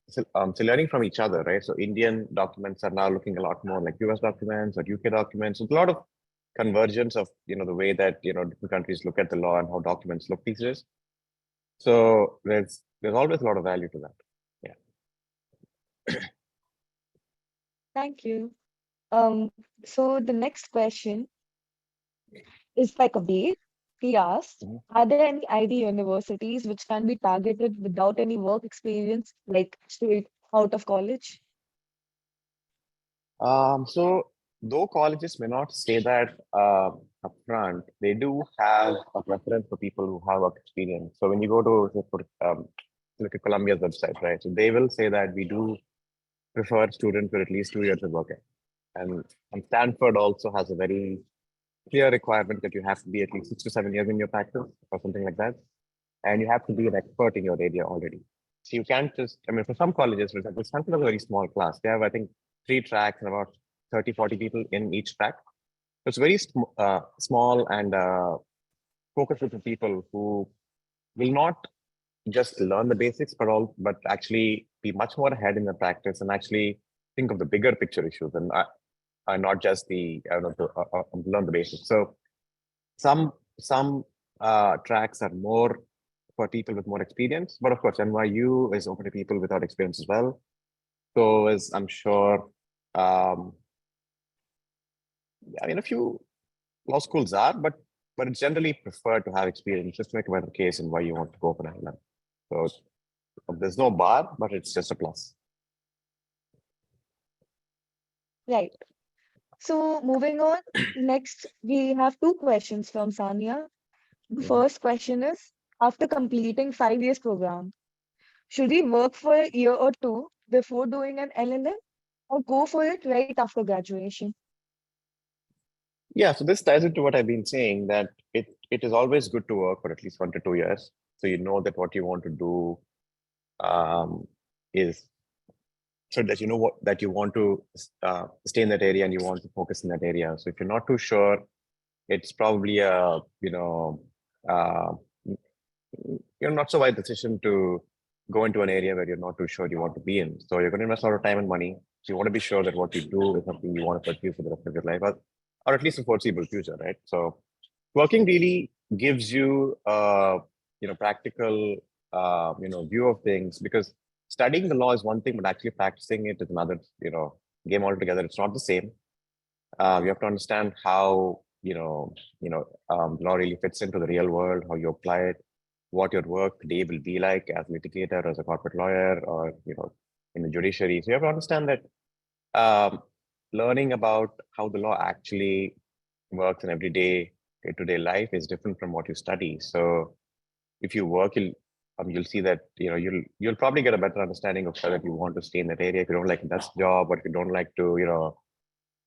so learning from each other, right? So Indian documents are now looking a lot more like US documents or UK documents. There's a lot of convergence of the way that different countries look at the law and how documents look these days. So there's always a lot of value to that. Yeah. Thank you. So the next question is by Kabir. He asks, Mhm. are there any ID universities which can be targeted without any work experience, like straight out of college? So though colleges may not say that upfront, they do have a preference for people who have work experience. So when you go to say, look at Columbia's website, right? So they will say that we do prefer students with at least 2 years of work. And Stanford also has a very clear requirement that you have to be at least 6 to 7 years in your practice or something like that. And you have to be an expert in your area already. So you can't just, I mean, for some colleges, for example, Stanford has a very small class. They have, I think, 3 tracks and about 30, 40 people in each track. So it's very small and focused with the people who will not just learn the basics, but actually be much more ahead in the practice and actually think of the bigger picture issues and not just the learn the basics. So some tracks are more for people with more experience, but of course NYU is open to people without experience as well. So is I'm sure, um, I mean a few law schools are, but it's generally preferred to have experience just to make a better case in why you want to go for an LLM. So there's no bar, but it's just a plus. Right. So moving on, next we have two questions from Sania. The Mhm. first question is, after completing 5 years program, should we work for a year or two before doing an LLM or go for it right after graduation? Yeah, so this ties into what I've been saying that it is always good to work for at least 1 to 2 years, so you know that what you want to do is so that you know what that you want to stay in that area and you want to focus in that area. So if you're not too sure, it's probably a uh, not so wise decision to go into an area where you're not too sure you want to be in. So you're going to invest a lot of time and money. So you want to be sure that what you do is something you want to pursue for the rest of your life, or at least a foreseeable future, right? So working really gives you practical view of things, because studying the law is one thing, but actually practicing it is another, game altogether. It's not the same. You have to understand how, law really fits into the real world, how you apply it, what your work day will be like as a litigator, as a corporate lawyer, or, in the judiciary. So you have to understand that learning about how the law actually works in everyday day-to-day life is different from what you study. So if you work, you'll see that you'll probably get a better understanding of whether you want to stay in that area. If you don't like a desk job, or if you don't like to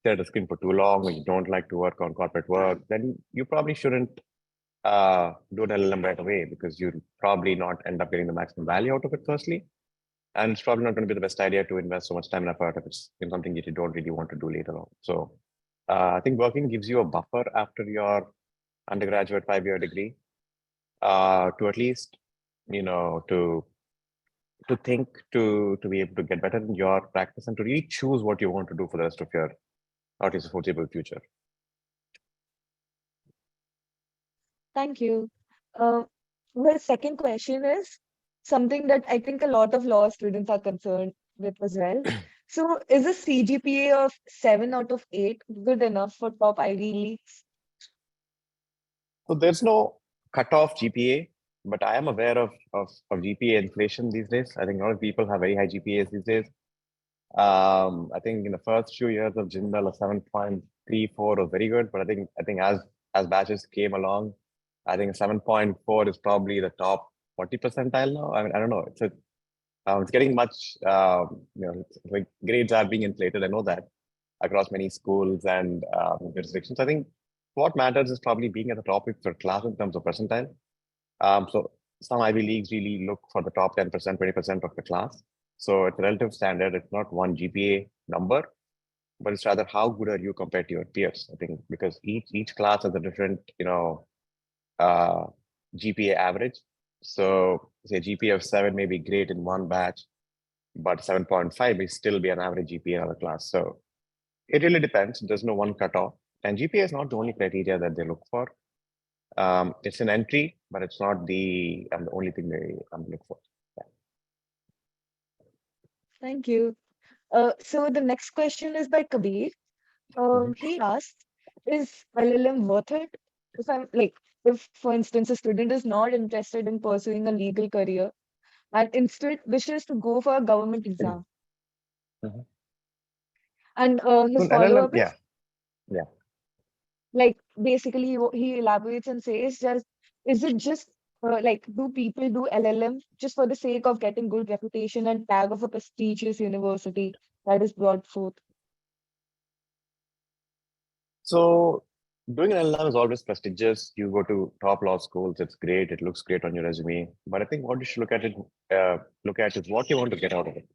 stare at a screen for too long, or you don't like to work on corporate work, then you probably shouldn't do an LLM right away, because you'll probably not end up getting the maximum value out of it firstly. And it's probably not going to be the best idea to invest so much time and effort if it's in something that you don't really want to do later on. So I think working gives you a buffer after your undergraduate 5-year degree, to at least, to think, to be able to get better in your practice, and to really choose what you want to do for the rest of your, or at least foreseeable future. Thank you. Uh, the second question is something that I think a lot of law students are concerned with as well. So, is a CGPA of 7 out of 8 good enough for top Ivy Leagues? So there's no cutoff GPA, but I am aware of GPA inflation these days. I think a lot of people have very high GPAs these days. I think in the first few years of Jindal, a 7.34 was very good, but I think as batches came along, I think 7.4 is probably the top 40 percentile now. I mean, I don't know. It's getting much. It's like grades are being inflated. I know that across many schools and jurisdictions. I think what matters is probably being at the top of your class in terms of percentile. So some Ivy Leagues really look for the top 10%, 20% of the class. So it's a relative standard. It's not one GPA number, but it's rather how good are you compared to your peers. I think because each class has a different, uh, GPA average. So say GPA of 7 may be great in one batch, but 7.5 may still be an average GPA in another class. So it really depends. There's no one cutoff. And GPA is not the only criteria that they look for. It's an entry, but it's not the only thing they look for. Thank you. So, the next question is by Kabir. Mhm. He asked, is LLM worth it? If, for instance, a student is not interested in pursuing a legal career and instead wishes to go for a government exam, Mhm. and So his an LLM, follow-up yeah, is yeah. like basically he elaborates and says, just is it just do people do LLM just for the sake of getting good reputation and tag of a prestigious university that is brought forth? So doing an LLM is always prestigious. You go to top law schools, it's great. It looks great on your resume. But I think what you should look at is what you want to get out of it.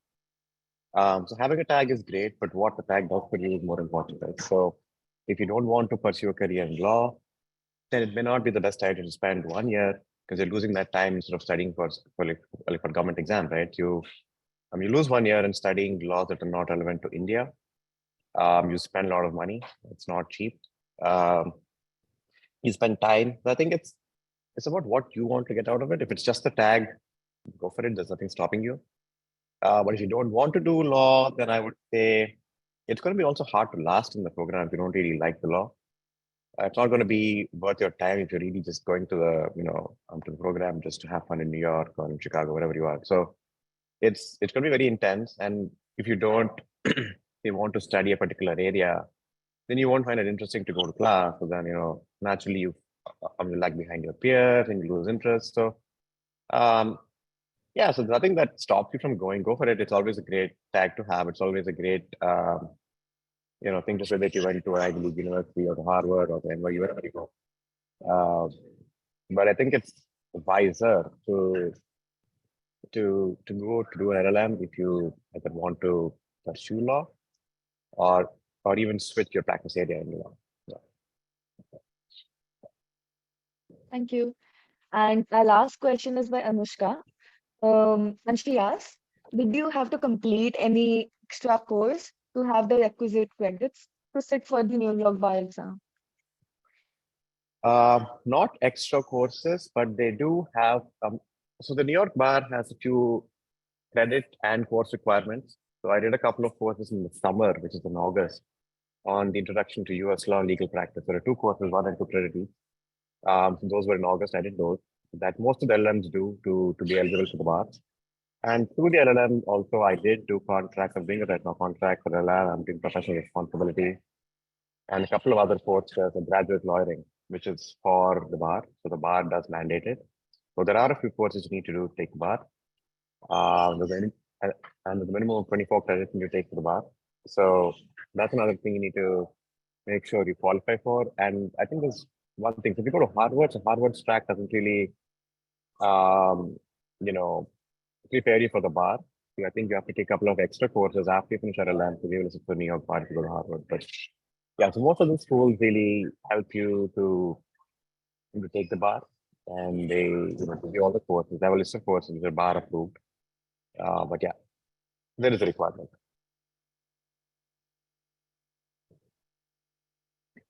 So having a tag is great, but what the tag does for you is more important, right? So if you don't want to pursue a career in law, then it may not be the best idea to spend 1 year, because you're losing that time instead of studying for government exam, right? You lose 1 year in studying laws that are not relevant to India. You spend a lot of money. It's not cheap. Um, you spend time. So I think it's about what you want to get out of it. If it's just a tag, go for it. There's nothing stopping you. But if you don't want to do law, then I would say it's going to be also hard to last in the program if you don't really like the law. It's not going to be worth your time if you're really just going to to the program just to have fun in New York or in Chicago, wherever you are. So it's going to be very intense. And if you don't, if you want to study a particular area, then you won't find it interesting to go to class. So then, naturally you lag behind your peers and you lose interest. So, um, yeah, so nothing that stops you from going. Go for it. It's always a great tag to have. It's always a great, thing to say that you went to an Ivy League university or to Harvard or to NYU, wherever you go. Uh, but I think it's wiser to go to do an LLM if you either want to pursue law, or even switch your practice area in law. Yeah. Thank you. And our last question is by Anushka. And she asks, did you have to complete any extra course to have the requisite credits to sit for the New York bar exam? Not extra courses, but they do have. So the New York bar has a few credit and course requirements. So I did a couple of courses in the summer, which is in August, on the introduction to US law and legal practice. There are two courses, one and two credit. So those were in August. I did those. That most of the LLMs do to be eligible for the bar. And through the LLM, also I did do contracts. I'm doing a right now contract for LLM. I'm doing professional responsibility and a couple of other courses, a graduate lawyering, which is for the bar. So the bar does mandate it. So there are a few courses you need to do to take the bar. There's any, and the minimum of 24 credits you take for the bar. So that's another thing you need to make sure you qualify for. And I think there's one thing. So if you go to Harvard, so Harvard's track doesn't really, um, you know, prepare you for the bar. I think you have to take a couple of extra courses after you finish LLM to be able to sit for New York bar to go to Harvard. But yeah, so most of the schools really help you to take the bar, and they give you all the courses. They have a list of courses which are bar approved. But yeah, there is a requirement.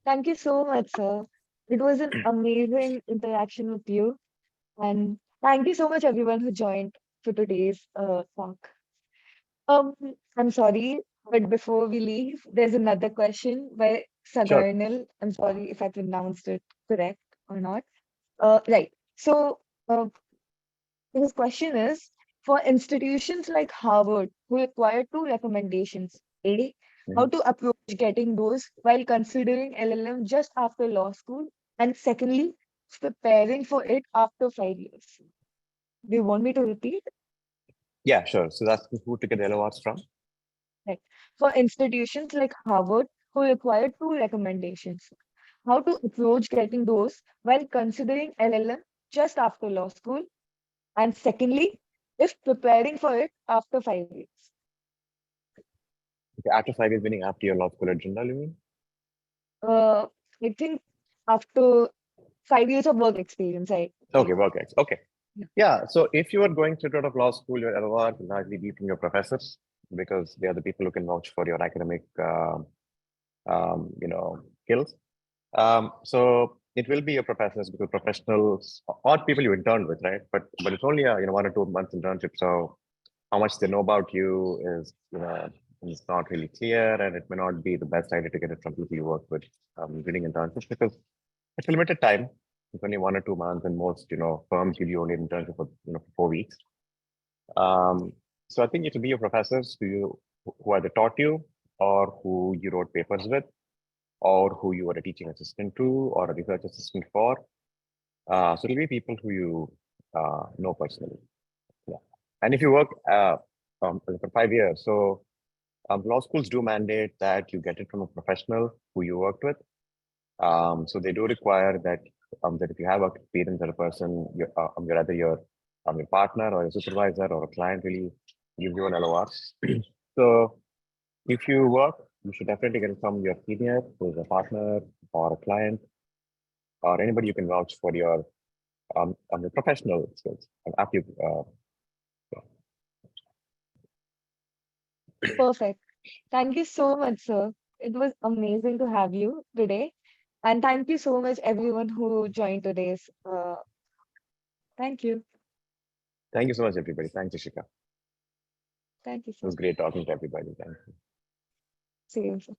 Thank you so much, sir. It was an amazing interaction with you. And thank you so much, everyone who joined for today's talk. Um, I'm sorry, but before we leave, there's another question by Sure. Sagarnil. I'm sorry if I pronounced it correct or not. Right. So, his question is for institutions like Harvard who require two recommendations. A, how Mhm. to approach getting those while considering LLM just after law school. And secondly, preparing for it after 5 years. Do you want me to repeat? Yeah, sure. So that's who to get LORs from. Right. For institutions like Harvard who require two recommendations. How to approach getting those while considering LLM just after law school. And secondly, if preparing for it after 5 years. Okay, after 5 years, meaning after your law school at Jindal, you mean? Uh, I think after 5 years of work experience, I Okay, work ex. Okay. yeah. Yeah. So if you are going straight out of law school, your LOR will largely be from your professors because they are the people who can vouch for your academic, skills. So it will be your professors because professionals or people you interned with, right? But it's only a 1 or 2 months internship. So how much they know about you is it's not really clear, and it may not be the best idea to get it from people you work with during internships because it's a limited time. It's only 1 or 2 months, and most firms give you only an internship for for 4 weeks. Um, so I think it will be your professors who either taught you or who you wrote papers with or who you were a teaching assistant to or a research assistant for. So it'll be people who you know personally. Yeah. And if you work for 5 years, so law schools do mandate that you get it from a professional who you worked with. So they do require that if you have work experience as a person, you're either your partner or a supervisor or a client really gives you an LOR. So if you work, you should definitely get it from your senior, who's a partner or a client, or anybody you can vouch for your professional skills. And after you, Perfect. Thank you so much, sir. It was amazing to have you today. And thank you so much, everyone who joined today's. Thank you. thank you so much, everybody. Thanks, Ishika. Thank you, It sir. was great talking to everybody. Thank you. Same, sir.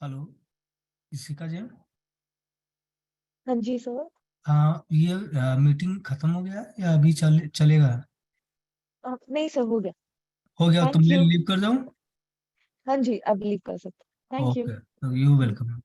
Hello, Ishika ji. हाँ जी, sir. हाँ, ये meeting खत्म हो गया या अभी चलेगा? नहीं सर, हो गया। हो गया तो थैंक मैं यू। लीव कर जाऊं? हाँ जी, अब लीव कर सकते, thank you. Okay, you welcome.